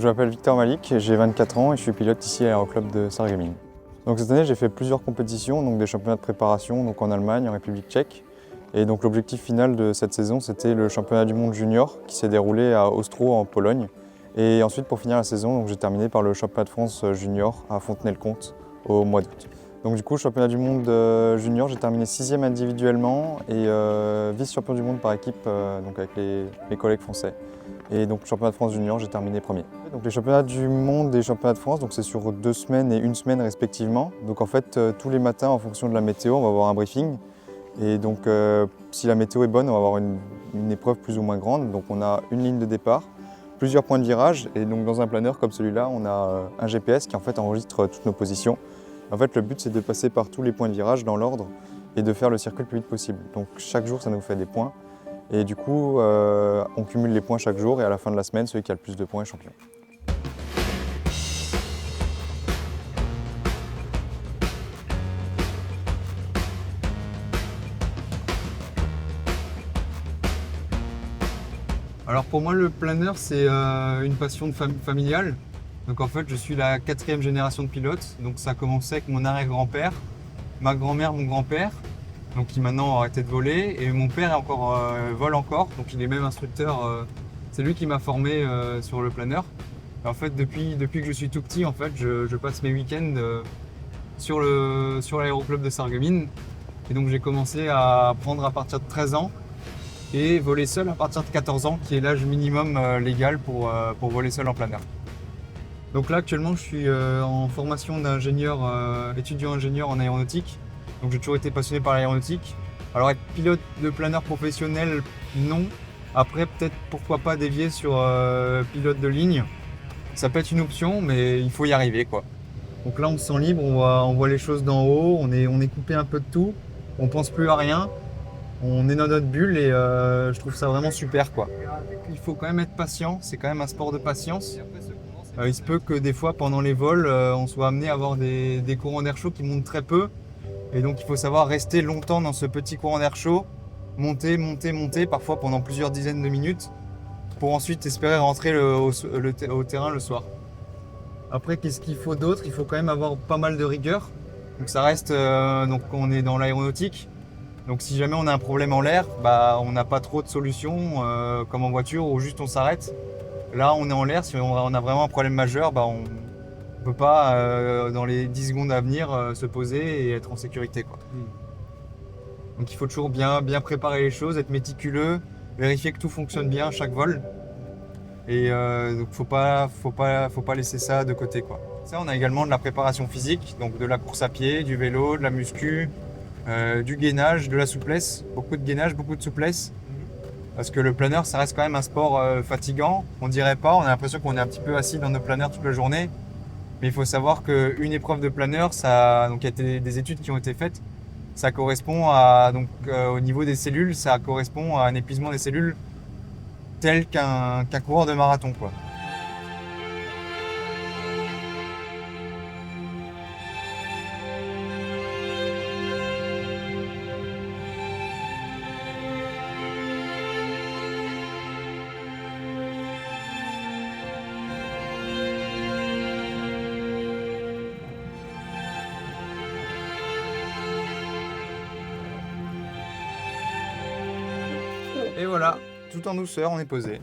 Je m'appelle Victor Malik, j'ai 24 ans et je suis pilote ici à l'Aéroclub de Sarreguemines. Donc cette année j'ai fait plusieurs compétitions, donc des championnats de préparation donc en Allemagne, en République tchèque. Et donc l'objectif final de cette saison c'était le championnat du monde junior qui s'est déroulé à Ostro en Pologne. Et ensuite pour finir la saison, j'ai terminé par le championnat de France junior à Fontenay-le-Comte au mois d'août. Donc du coup, championnat du monde junior, j'ai terminé 6e individuellement et vice-champion du monde par équipe donc avec mes collègues français. Et donc championnat de France junior, j'ai terminé premier. Donc les championnats du monde et les championnats de France, donc c'est sur 2 semaines et 1 semaine respectivement. Donc en fait, tous les matins, en fonction de la météo, on va avoir un briefing. Et donc si la météo est bonne, on va avoir une épreuve plus ou moins grande. Donc on a une ligne de départ, plusieurs points de virage. Et donc dans un planeur comme celui-là, on a un GPS qui en fait enregistre toutes nos positions. En fait, le but, c'est de passer par tous les points de virage dans l'ordre et de faire le circuit le plus vite possible. Donc chaque jour, ça nous fait des points. Et du coup, on cumule les points chaque jour et à la fin de la semaine, celui qui a le plus de points est champion. Alors pour moi, le planeur, c'est une passion familiale. Donc en fait, je suis la 4e génération de pilotes. Donc ça a commencé avec mon arrière-grand-père, ma grand-mère, mon grand-père, donc qui maintenant ont arrêté de voler. Et mon père vole encore, donc il est même instructeur. C'est lui qui m'a formé sur le planeur. Et en fait, depuis que je suis tout petit, en fait, je passe mes week-ends sur l'aéroclub de Sarreguemines. Et donc j'ai commencé à apprendre à partir de 13 ans. Et voler seul à partir de 14 ans, qui est l'âge minimum légal pour voler seul en planeur. Donc là actuellement je suis en formation d'ingénieur, étudiant ingénieur en aéronautique. Donc j'ai toujours été passionné par l'aéronautique. Alors être pilote de planeur professionnel, non. Après peut-être pourquoi pas dévier sur pilote de ligne. Ça peut être une option, mais il faut y arriver quoi. Donc là on se sent libre, on voit les choses d'en haut, on est coupé un peu de tout, on pense plus à rien. On est dans notre bulle et je trouve ça vraiment super quoi. Il faut quand même être patient, c'est quand même un sport de patience. Il se peut que des fois pendant les vols, on soit amené à avoir des courants d'air chaud qui montent très peu. Et donc il faut savoir rester longtemps dans ce petit courant d'air chaud, monter, monter, monter, parfois pendant plusieurs dizaines de minutes, pour ensuite espérer rentrer au terrain le soir. Après, qu'est-ce qu'il faut d'autre? Il faut quand même avoir pas mal de rigueur. Donc ça reste, donc on est dans l'aéronautique. Donc si jamais on a un problème en l'air, bah, on n'a pas trop de solutions comme en voiture où juste on s'arrête. Là on est en l'air, si on a vraiment un problème majeur, bah, on ne peut pas dans les 10 secondes à venir se poser et être en sécurité, quoi. Donc il faut toujours bien préparer les choses, être méticuleux, vérifier que tout fonctionne bien à chaque vol. Et donc faut pas laisser ça de côté, quoi. Ça, on a également de la préparation physique, donc de la course à pied, du vélo, de la muscu. Du gainage, de la souplesse, beaucoup de gainage, beaucoup de souplesse. Parce que le planeur, ça reste quand même un sport fatigant. On dirait pas, on a l'impression qu'on est un petit peu assis dans nos planeurs toute la journée. Mais il faut savoir qu'une épreuve de planeur, donc il y a des études qui ont été faites, ça correspond à, au niveau des cellules, ça correspond à un épuisement des cellules tel qu'un coureur de marathon, quoi. Et voilà, tout en douceur, on est posé.